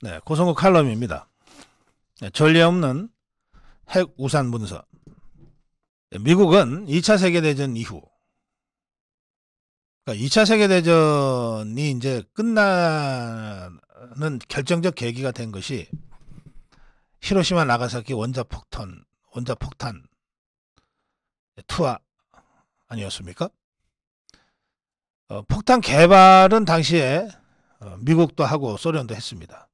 네, 고성국 칼럼입니다. 네, 전례 없는 핵 우산 문서. 미국은 2차 세계대전 이후, 그러니까 2차 세계대전이 이제 끝나는 결정적 계기가 된 것이 히로시마 나가사키 원자폭탄 투하 아니었습니까? 폭탄 개발은 당시에 미국도 하고 소련도 했습니다.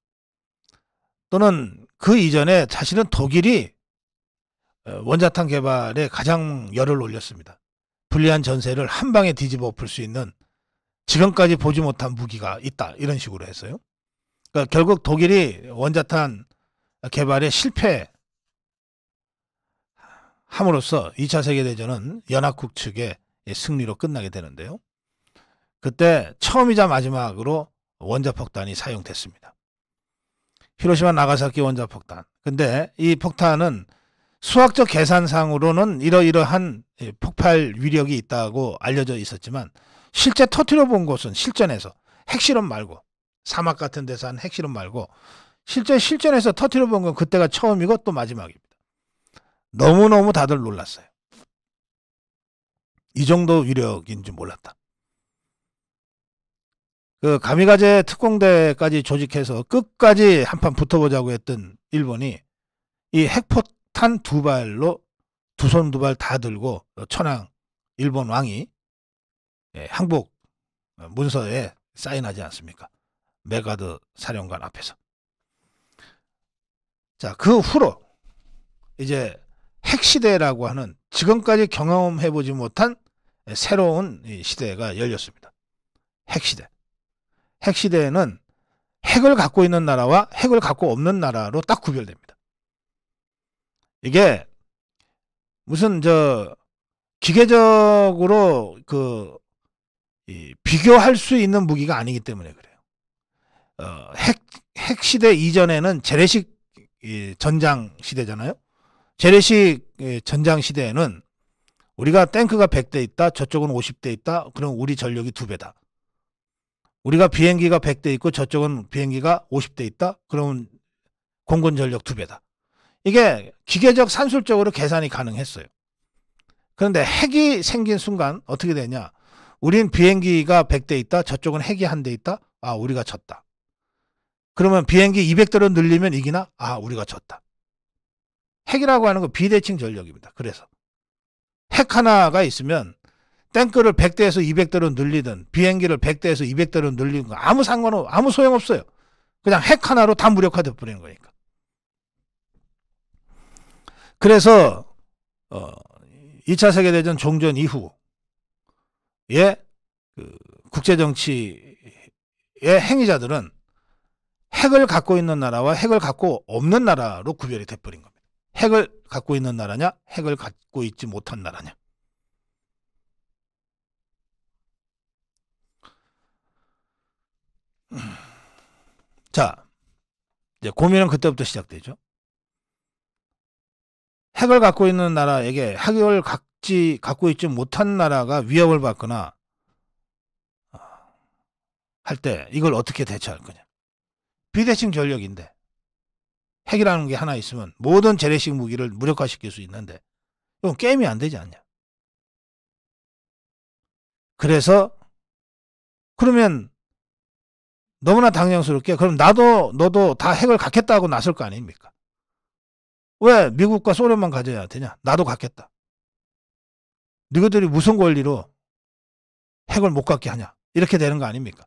또는 그 이전에 사실은 독일이 원자탄 개발에 가장 열을 올렸습니다. 불리한 전세를 한 방에 뒤집어 엎을 수 있는 지금까지 보지 못한 무기가 있다, 이런 식으로 했어요. 그러니까 결국 독일이 원자탄 개발에 실패함으로써 2차 세계대전은 연합국 측의 승리로 끝나게 되는데요. 그때 처음이자 마지막으로 원자폭탄이 사용됐습니다. 히로시마 나가사키 원자폭탄. 근데 이 폭탄은 수학적 계산상으로는 이러이러한 폭발 위력이 있다고 알려져 있었지만 실제 터뜨려 본 곳은 실전에서, 핵실험 말고, 사막 같은 데서 한 핵실험 말고 실제 실전에서 터뜨려 본 건 그때가 처음이고 또 마지막입니다. 너무너무 다들 놀랐어요. 이 정도 위력인 줄 몰랐다. 그 가미가제 특공대까지 조직해서 끝까지 한판 붙어보자고 했던 일본이 이 핵폭탄 두 발로, 두 손 두 발 다 들고 천황 일본 왕이 항복 문서에 사인하지 않습니까? 메가드 사령관 앞에서. 자, 그 후로 이제 핵시대라고 하는 지금까지 경험해보지 못한 새로운 시대가 열렸습니다. 핵시대. 핵시대에는 핵을 갖고 있는 나라와 핵을 갖고 없는 나라로 딱 구별됩니다. 이게 무슨 기계적으로 비교할 수 있는 무기가 아니기 때문에 그래요. 핵시대 이전에는 재래식 전장 시대잖아요. 재래식 전장 시대에는 우리가 탱크가 100대 있다, 저쪽은 50대 있다, 그럼 우리 전력이 2배다. 우리가 비행기가 100대 있고 저쪽은 비행기가 50대 있다, 그러면 공군 전력 2배다. 이게 기계적 산술적으로 계산이 가능했어요. 그런데 핵이 생긴 순간 어떻게 되냐? 우린 비행기가 100대 있다, 저쪽은 핵이 1대 있다, 아, 우리가 졌다. 그러면 비행기 200대로 늘리면 이기나? 아, 우리가 졌다. 핵이라고 하는 건 비대칭 전력입니다. 그래서 핵 하나가 있으면 탱크를 100대에서 200대로 늘리든 비행기를 100대에서 200대로 늘리는 거 아무 소용없어요. 그냥 핵 하나로 다 무력화돼 버리는 거니까. 그래서 2차 세계대전 종전 이후에 국제정치의 행위자들은 핵을 갖고 있는 나라와 핵을 갖고 없는 나라로 구별이 돼버린 겁니다. 핵을 갖고 있는 나라냐, 핵을 갖고 있지 못한 나라냐. 자, 이제 고민은 그때부터 시작되죠. 핵을 갖고 있는 나라에게 핵을 갖고 있지 못한 나라가 위협을 받거나 할 때 이걸 어떻게 대처할 거냐. 비대칭 전력인데 핵이라는 게 하나 있으면 모든 재래식 무기를 무력화시킬 수 있는데 이건 게임이 안 되지 않냐. 그래서 그러면 너무나 당연스럽게 그럼 너도 다 핵을 갖겠다고 나설 거 아닙니까? 왜 미국과 소련만 가져야 되냐? 나도 갖겠다. 너희들이 무슨 권리로 핵을 못 갖게 하냐? 이렇게 되는 거 아닙니까?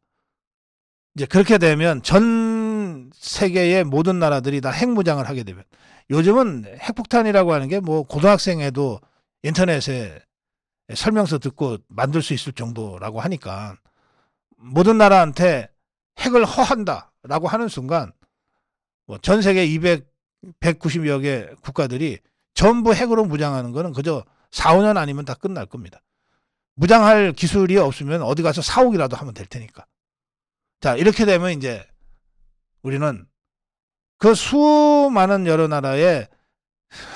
이제 그렇게 되면 전 세계의 모든 나라들이 다 핵무장을 하게 되면, 요즘은 핵폭탄이라고 하는 게 뭐 고등학생에도 인터넷에 설명서 듣고 만들 수 있을 정도라고 하니까 모든 나라한테 핵을 허한다라고 하는 순간 뭐 전 세계 190여 개 국가들이 전부 핵으로 무장하는 거는 그저 4, 5년 아니면 다 끝날 겁니다. 무장할 기술이 없으면 어디 가서 사오기라도 하면 될 테니까. 자, 이렇게 되면 이제 우리는 그 수많은 여러 나라의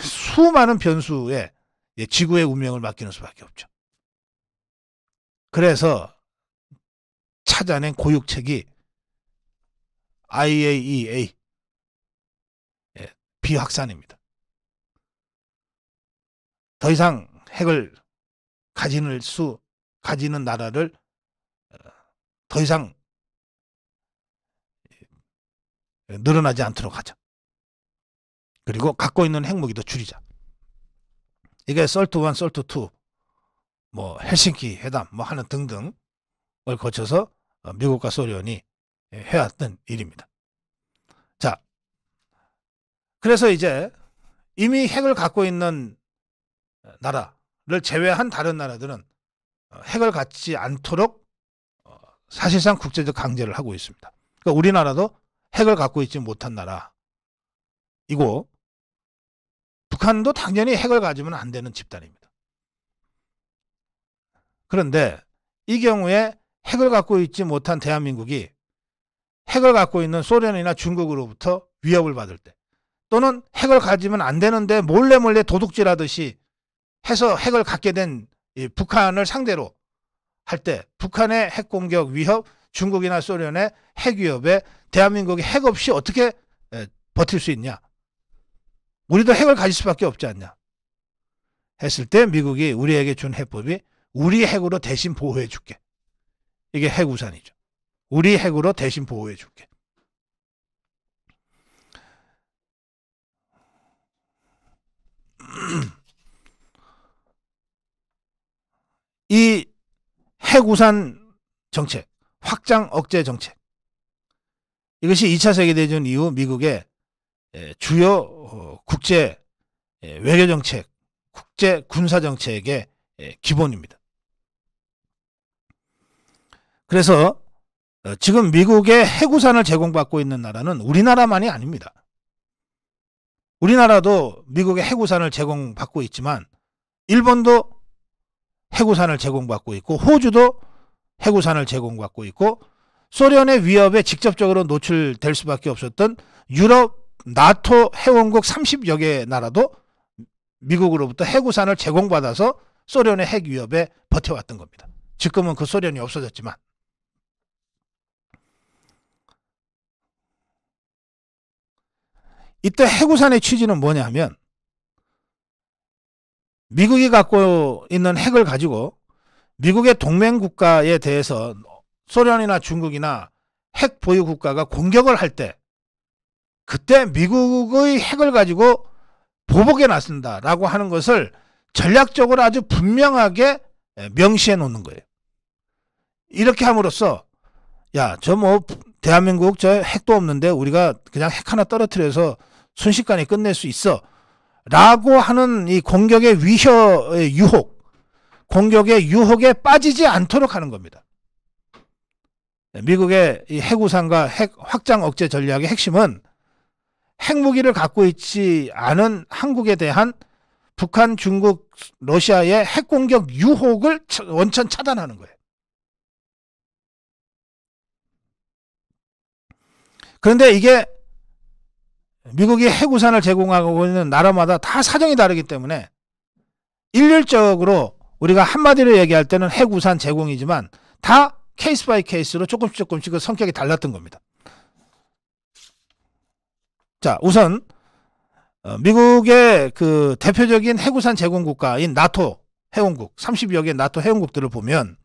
수많은 변수에 지구의 운명을 맡기는 수밖에 없죠. 그래서 찾아낸 고육책이 IAEA 비확산입니다. 더 이상 핵을 가지는 나라를 더 이상 늘어나지 않도록 하자. 그리고 갖고 있는 핵무기도 줄이자. 이게 솔트 1, 솔트 2, 뭐 헬싱키 회담 뭐 하는 등등을 거쳐서 미국과 소련이 해왔던 일입니다. 자, 그래서 이제 이미 핵을 갖고 있는 나라를 제외한 다른 나라들은 핵을 갖지 않도록 사실상 국제적 강제를 하고 있습니다. 그러니까 우리나라도 핵을 갖고 있지 못한 나라이고 북한도 당연히 핵을 가지면 안 되는 집단입니다. 그런데 이 경우에 핵을 갖고 있지 못한 대한민국이 핵을 갖고 있는 소련이나 중국으로부터 위협을 받을 때 또는 핵을 가지면 안 되는데 몰래 도둑질하듯이 해서 핵을 갖게 된 북한을 상대로 할 때 북한의 핵 공격 위협, 중국이나 소련의 핵 위협에 대한민국이 핵 없이 어떻게 버틸 수 있냐? 우리도 핵을 가질 수밖에 없지 않냐? 했을 때 미국이 우리에게 준 해법이 우리 핵으로 대신 보호해 줄게. 이게 핵우산이죠. 우리 핵으로 대신 보호해 줄게. 이 핵우산 정책, 확장 억제 정책, 이것이 2차 세계대전 이후 미국의 주요 국제 외교정책, 국제 군사정책의 기본입니다. 그래서 지금 미국의 핵우산을 제공받고 있는 나라는 우리나라만이 아닙니다. 우리나라도 미국의 핵우산을 제공받고 있지만 일본도 핵우산을 제공받고 있고 호주도 핵우산을 제공받고 있고 소련의 위협에 직접적으로 노출될 수밖에 없었던 유럽 나토 회원국 30여 개 나라도 미국으로부터 핵우산을 제공받아서 소련의 핵 위협에 버텨왔던 겁니다. 지금은 그 소련이 없어졌지만. 이때 핵우산의 취지는 뭐냐면 미국이 갖고 있는 핵을 가지고 미국의 동맹국가에 대해서 소련이나 중국이나 핵 보유 국가가 공격을 할 때 그때 미국의 핵을 가지고 보복에 나선다라고 하는 것을 전략적으로 아주 분명하게 명시해 놓는 거예요. 이렇게 함으로써 야, 저 뭐 대한민국 저 핵도 없는데 우리가 그냥 핵 하나 떨어뜨려서 순식간에 끝낼 수 있어 라고 하는 이 공격의 유혹, 공격의 유혹에 빠지지 않도록 하는 겁니다. 미국의 이 핵우산과 핵 확장 억제 전략의 핵심은 핵무기를 갖고 있지 않은 한국에 대한 북한, 중국, 러시아의 핵공격 유혹을 원천 차단하는 거예요. 그런데 이게 미국이 핵우산을 제공하고 있는 나라마다 다 사정이 다르기 때문에 일률적으로 우리가 한마디로 얘기할 때는 핵우산 제공이지만 다 케이스 바이 케이스로 조금씩 그 성격이 달랐던 겁니다. 자, 우선 미국의 그 대표적인 핵우산 제공 국가인 나토 회원국 30여 개 나토 회원국들을 보면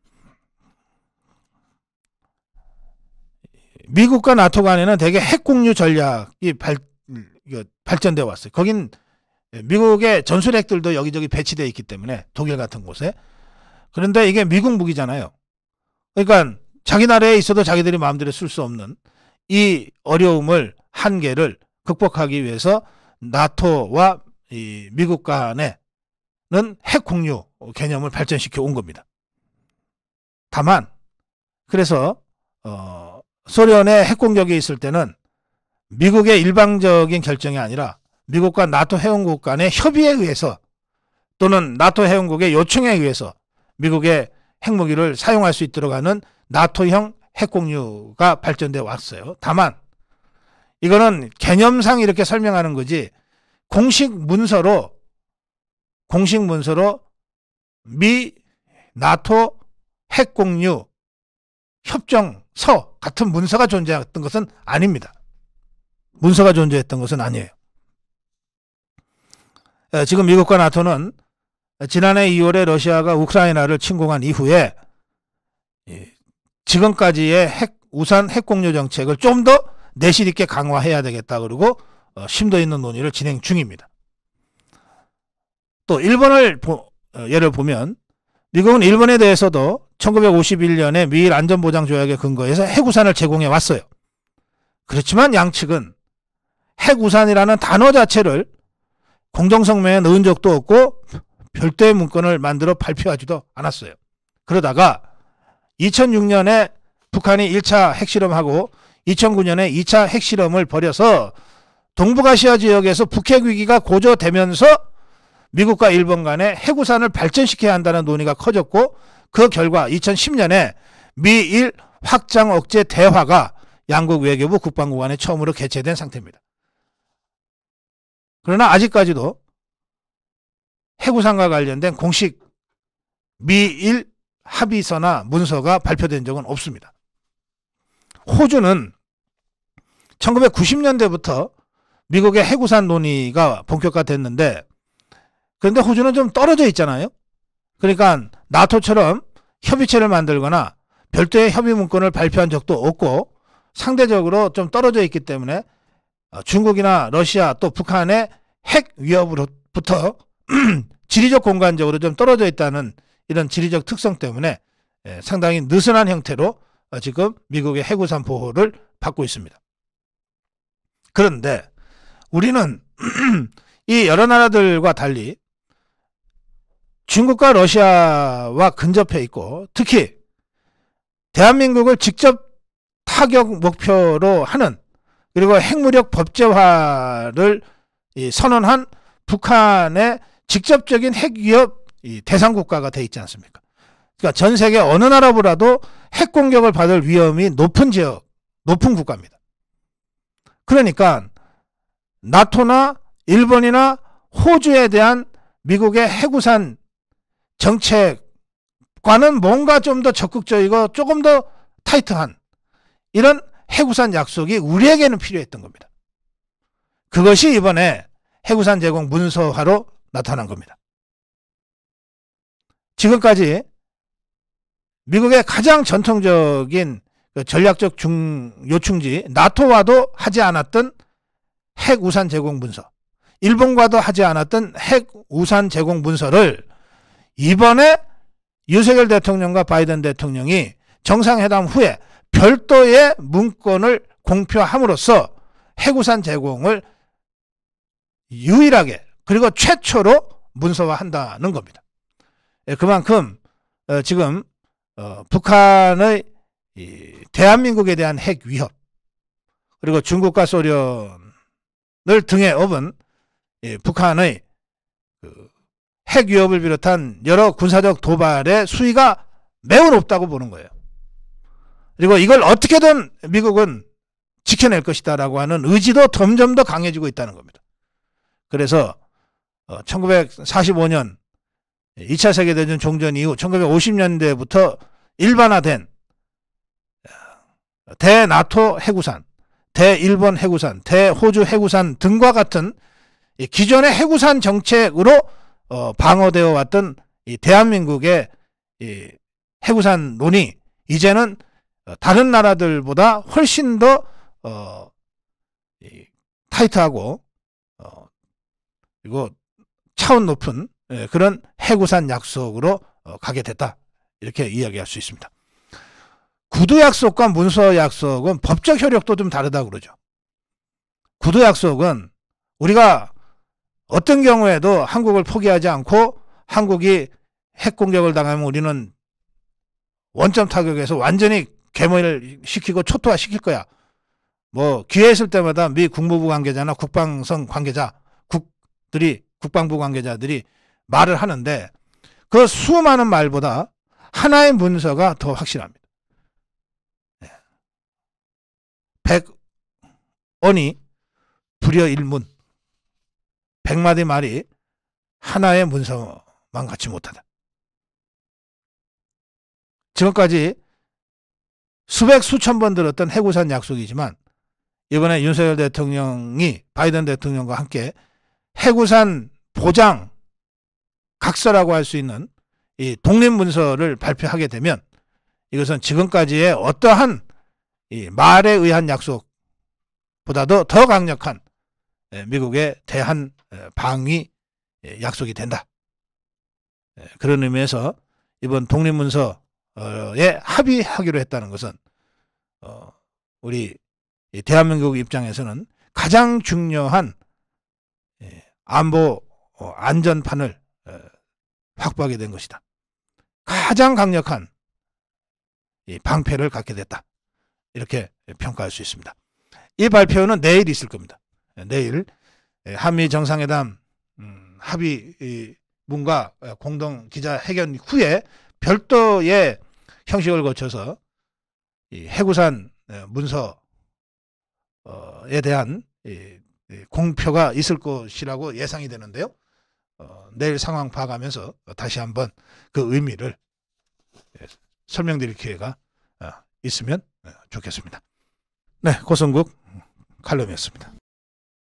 미국과 나토 간에는 대개 핵공유 전략이 발전되어 왔어요. 거긴 미국의 전술핵들도 여기저기 배치되어 있기 때문에 독일 같은 곳에. 그런데 이게 미국 무기잖아요. 그러니까 자기 나라에 있어도 자기들이 마음대로 쓸 수 없는 이 어려움을 한계를 극복하기 위해서 나토와 이 미국 간에는 핵공유 개념을 발전시켜 온 겁니다. 다만 그래서 소련의 핵공격이 있을 때는 미국의 일방적인 결정이 아니라 미국과 나토 회원국 간의 협의에 의해서 또는 나토 회원국의 요청에 의해서 미국의 핵무기를 사용할 수 있도록 하는 나토형 핵공유가 발전되어 왔어요. 다만 이거는 개념상 이렇게 설명하는 거지 공식 문서로 미 나토 핵공유 협정서 같은 문서가 존재했던 것은 아닙니다. 문서가 존재했던 것은 아니에요. 지금 미국과 나토는 지난해 2월에 러시아가 우크라이나를 침공한 이후에 지금까지의 우산 핵공유 정책을 좀 더 내실 있게 강화해야 되겠다 그러고 심도 있는 논의를 진행 중입니다. 또 일본을 예를 보면 미국은 일본에 대해서도 1951년에 미일 안전보장조약에 근거해서 핵우산을 제공해 왔어요. 그렇지만 양측은 핵우산이라는 단어 자체를 공동성명에 넣은 적도 없고 별도의 문건을 만들어 발표하지도 않았어요. 그러다가 2006년에 북한이 1차 핵실험하고 2009년에 2차 핵실험을 벌여서 동북아시아 지역에서 북핵 위기가 고조되면서 미국과 일본 간에 핵우산을 발전시켜야 한다는 논의가 커졌고 그 결과 2010년에 미일 확장 억제 대화가 양국 외교부 국방부 간에 처음으로 개최된 상태입니다. 그러나 아직까지도 핵우산과 관련된 공식 미일 합의서나 문서가 발표된 적은 없습니다. 호주는 1990년대부터 미국의 핵우산 논의가 본격화됐는데 그런데 호주는 좀 떨어져 있잖아요. 그러니까 나토처럼 협의체를 만들거나 별도의 협의 문건을 발표한 적도 없고 상대적으로 좀 떨어져 있기 때문에 중국이나 러시아 또 북한의 핵 위협으로부터 지리적 공간적으로 좀 떨어져 있다는 이런 지리적 특성 때문에 상당히 느슨한 형태로 지금 미국의 핵우산 보호를 받고 있습니다. 그런데 우리는 이 여러 나라들과 달리 중국과 러시아와 근접해 있고 특히 대한민국을 직접 타격 목표로 하는 그리고 핵무력 법제화를 선언한 북한의 직접적인 핵위협 대상 국가가 돼 있지 않습니까? 그러니까 전 세계 어느 나라보다도 핵 공격을 받을 위험이 높은 지역, 높은 국가입니다. 그러니까 나토나 일본이나 호주에 대한 미국의 핵우산 정책과는 뭔가 좀 더 적극적이고 조금 더 타이트한 이런 핵우산 약속이 우리에게는 필요했던 겁니다. 그것이 이번에 핵우산 제공 문서화로 나타난 겁니다. 지금까지 미국의 가장 전통적인 전략적 요충지 나토와도 하지 않았던 핵우산 제공 문서, 일본과도 하지 않았던 핵우산 제공 문서를 이번에 윤석열 대통령과 바이든 대통령이 정상회담 후에 별도의 문건을 공표함으로써 핵우산 제공을 유일하게 그리고 최초로 문서화한다는 겁니다. 그만큼 지금 북한의 대한민국에 대한 핵 위협 그리고 중국과 소련을 등에 업은 북한의 핵 위협을 비롯한 여러 군사적 도발의 수위가 매우 높다고 보는 거예요. 그리고 이걸 어떻게든 미국은 지켜낼 것이다 라고 하는 의지도 점점 더 강해지고 있다는 겁니다. 그래서 1945년 2차 세계대전 종전 이후 1950년대부터 일반화된 대나토 핵우산, 대일본 핵우산, 대호주 핵우산 등과 같은 기존의 핵우산 정책으로 방어되어 왔던 이 대한민국의 이 핵우산 논의 이제는 다른 나라들보다 훨씬 더 타이트하고 그리고 차원 높은 그런 핵우산 약속으로 가게 됐다 이렇게 이야기할 수 있습니다. 구두 약속과 문서 약속은 법적 효력도 좀 다르다고 그러죠. 구두 약속은 우리가 어떤 경우에도 한국을 포기하지 않고 한국이 핵 공격을 당하면 우리는 원점 타격에서 완전히 괴멸을 시키고 초토화 시킬 거야. 뭐 기회 있을 때마다 미 국무부 관계자나 국방성 관계자 국방부 관계자들이 말을 하는데 그 수많은 말보다 하나의 문서가 더 확실합니다. 100언이 불여일문 100마디 말이 하나의 문서만 갖지 못하다. 지금까지 수백 수천 번 들었던 해구산 약속이지만 이번에 윤석열 대통령이 바이든 대통령과 함께 해구산 보장 각서라고 할 수 있는 이 독립문서를 발표하게 되면 이것은 지금까지의 어떠한 이 말에 의한 약속보다도 더 강력한 미국에 대한 방위 약속이 된다. 그런 의미에서 이번 독립문서에 합의하기로 했다는 것은 우리 대한민국 입장에서는 가장 중요한 안보 안전판을 확보하게 된 것이다. 가장 강력한 방패를 갖게 됐다. 이렇게 평가할 수 있습니다. 이 발표는 내일 있을 겁니다. 내일 한미 정상회담 합의문과 공동 기자회견 후에 별도의 형식을 거쳐서 이 해구산 문서에 대한 공표가 있을 것이라고 예상이 되는데요. 내일 상황 봐가면서 다시 한번 그 의미를 설명드릴 기회가 있으면 좋겠습니다. 네, 고성국 칼럼이었습니다.